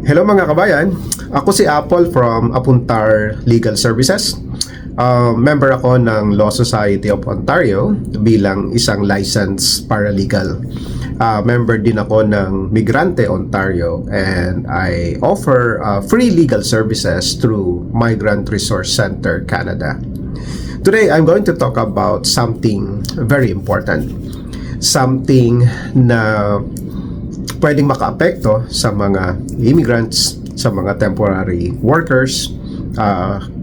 Hello mga kabayan, ako si Apple from Apuntar Legal Services. Member ako ng Law Society of Ontario bilang isang licensed paralegal. Member din ako ng Migrante Ontario, and I offer free legal services through Migrant Resource Center Canada. Today, I'm going to talk about something very important. Something na pwedeng makaapekto sa mga immigrants, sa mga temporary workers,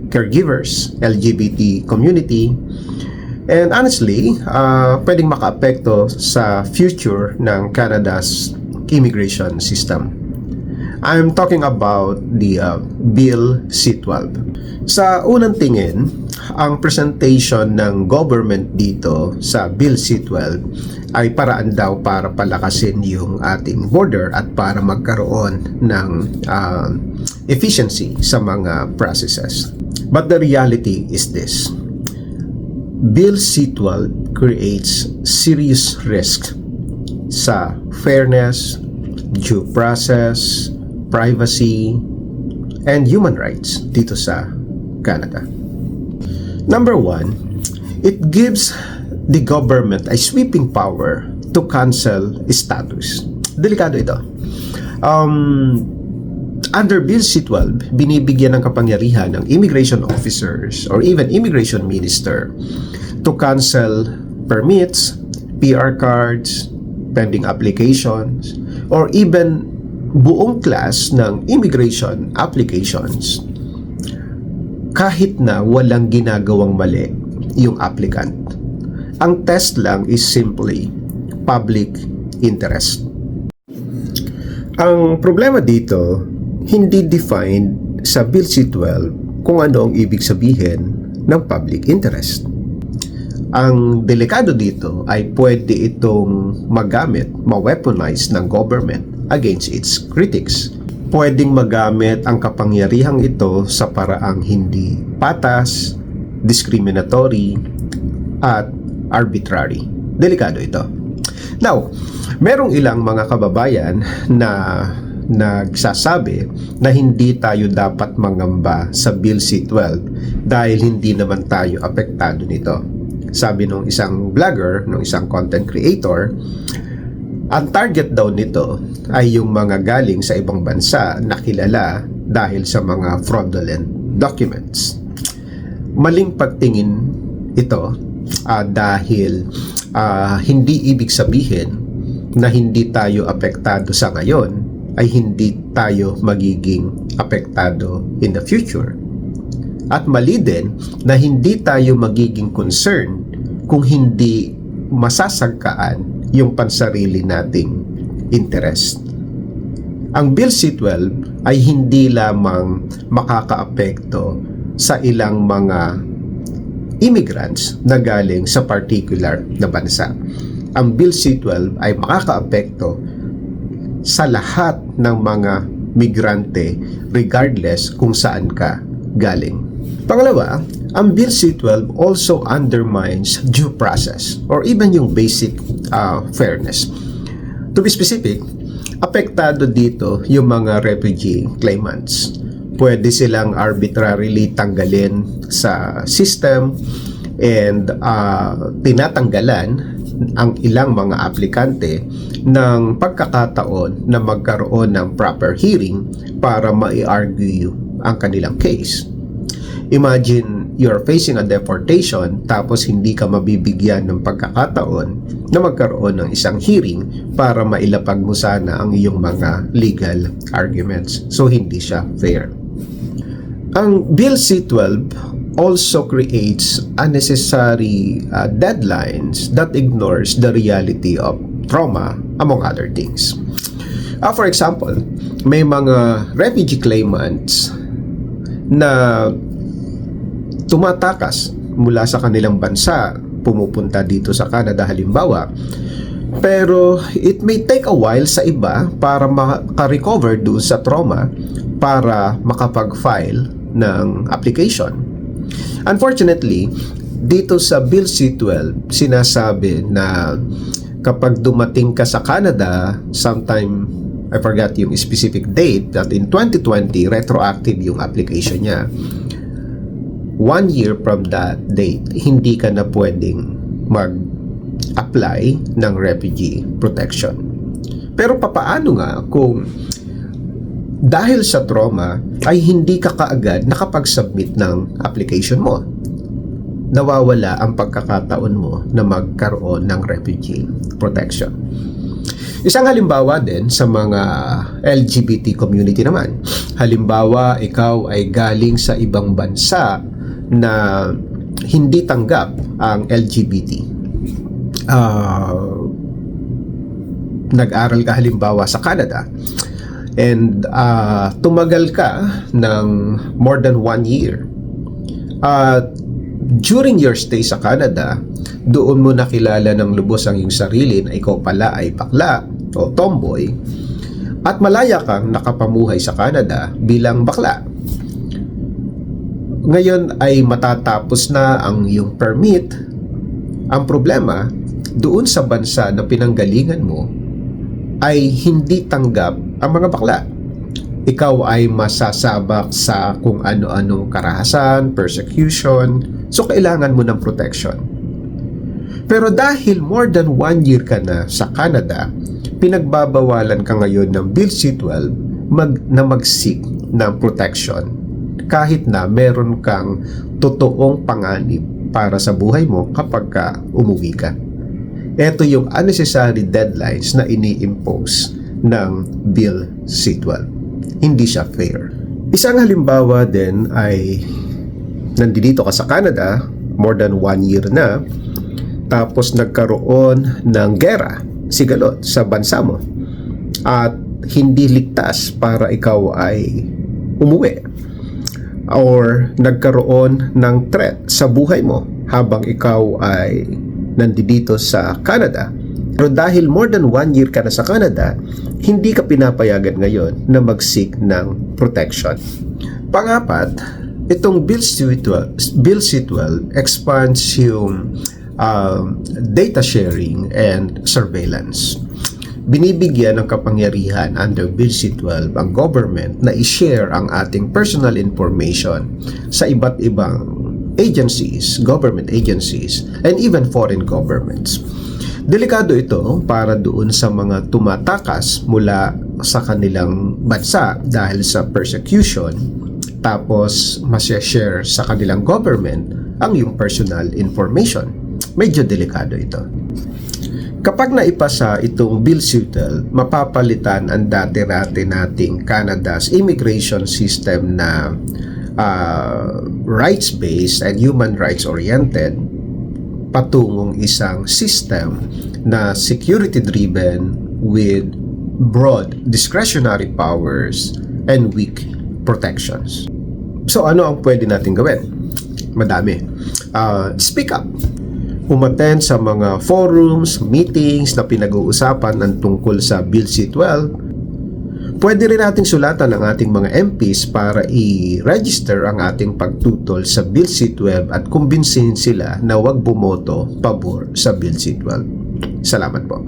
caregivers, LGBT community, and honestly, pwedeng makaapekto sa future ng Canada's immigration system. I'm talking about the Bill C-12. Sa unang tingin, ang presentation ng government dito sa Bill C-12 ay paraan daw para palakasin yung ating border at para magkaroon ng efficiency sa mga processes. But the reality is this: Bill C-12 creates serious risk sa fairness, due process, privacy, and human rights dito sa Canada. Number one, it gives the government a sweeping power to cancel status. Delikado ito. Under Bill C-12, binibigyan ng kapangyarihan ng immigration officers or even immigration minister to cancel permits, PR cards, pending applications, or even buong class ng immigration applications kahit na walang ginagawang mali yung applicant. Ang test lang is simply public interest. Ang problema dito, hindi defined sa Bill C-12 kung ano ang ibig sabihin ng public interest. Ang delikado dito ay pwede itong magamit, ma-weaponize ng government against its critics. Pwedeng magamit ang kapangyarihang ito sa paraang hindi patas, discriminatory, at arbitrary. Delikado ito. Now, merong ilang mga kababayan na nagsasabi na hindi tayo dapat mangamba sa Bill C-12 dahil hindi naman tayo apektado nito. Sabi nung isang vlogger, nung isang content creator, ang target daw nito ay yung mga galing sa ibang bansa na kilala dahil sa mga fraudulent documents. Maling pagtingin ito dahil hindi ibig sabihin na hindi tayo apektado sa ngayon ay hindi tayo magiging apektado in the future. At mali din na hindi tayo magiging concerned kung hindi masasagkaan yung pansarili nating interest. Ang Bill C-12 ay hindi lamang makakaapekto sa ilang mga immigrants na galing sa particular na bansa. Ang Bill C-12 ay makakaapekto sa lahat ng mga migrante regardless kung saan ka galing. Pangalawa, ang Bill C-12 also undermines due process or even yung basic fairness. To be specific, apektado dito yung mga refugee claimants. Pwede silang arbitrarily tanggalin sa system and tinatanggalan ang ilang mga aplikante ng pagkakataon na magkaroon ng proper hearing para ma-argue ang kanilang case. Imagine you're facing a deportation tapos hindi ka mabibigyan ng pagkakataon na magkaroon ng isang hearing para mailapag mo sana ang iyong mga legal arguments. So hindi siya fair. Ang Bill C-12 also creates unnecessary deadlines that ignores the reality of trauma, among other things. For example, may mga refugee claimants na tumatakas mula sa kanilang bansa, pumupunta dito sa Canada halimbawa, pero it may take a while sa iba para maka-recover doon sa trauma para makapag-file ng application. Unfortunately, dito sa Bill C-12, sinasabi na kapag dumating ka sa Canada sometime I forgot yung specific date, that in 2020 retroactive yung application niya. 1 year from that date, hindi ka na pwedeng mag-apply ng refugee protection. Pero papaano nga kung dahil sa trauma ay hindi ka kaagad nakapag-submit ng application mo? Nawawala ang pagkakataon mo na magkaroon ng refugee protection. Isang halimbawa din sa mga LGBT community naman. Halimbawa, ikaw ay galing sa ibang bansa na hindi tanggap ang LGBT. Nag-aral ka halimbawa sa Canada and tumagal ka ng more than 1 year. During your stay sa Canada, doon mo nakilala ng lubos ang iyong sarili na ikaw pala ay bakla o tomboy at malaya kang nakapamuhay sa Canada bilang bakla. Ngayon ay matatapos na ang iyong permit. Ang problema, doon sa bansa na pinanggalingan mo ay hindi tanggap ang mga bakla. Ikaw ay masasabak sa kung ano-anong karahasan, persecution, so kailangan mo ng protection. Pero dahil more than 1 year ka na sa Canada, pinagbabawalan ka ngayon ng Bill C-12 na mag-seek ng protection kahit na meron kang totoong panganib para sa buhay mo kapag ka umuwi ka. Ito yung unnecessary deadlines na ini-impose ng Bill C-12. Hindi siya fair. Isang halimbawa din ay nandito ka sa Canada, more than 1 year na, tapos nagkaroon ng gera, sigalot sa bansa mo at hindi ligtas para ikaw ay umuwi, or nagkaroon ng threat sa buhay mo habang ikaw ay nandito sa Canada. Pero dahil more than 1 year ka na sa Canada, hindi ka pinapayagan ngayon na mag-seek ng protection. Pangapat, itong Bill C-12 expands yung data sharing and surveillance. Binibigyan ng kapangyarihan under Bill C-12 ang government na i-share ang ating personal information sa iba't ibang agencies, government agencies, and even foreign governments. Delikado ito para doon sa mga tumatakas mula sa kanilang bansa dahil sa persecution, tapos masya-share sa kanilang government ang yung personal information. Medyo delikado ito. Kapag naipasa itong Bill C-12, mapapalitan ang dati-dati nating Canada's immigration system na rights-based and human rights-oriented patungong isang system na security-driven with broad discretionary powers and weak protections. So ano ang pwede natin gawin? Madami. Speak up. Umattend sa mga forums, meetings na pinag-uusapan ng tungkol sa Bill C-12. Pwede rin nating sulatan ang ating mga MPs para i-register ang ating pagtutol sa Bill C-12 at kumbinsihin sila na huwag bumoto pabor sa Bill C-12. Salamat po.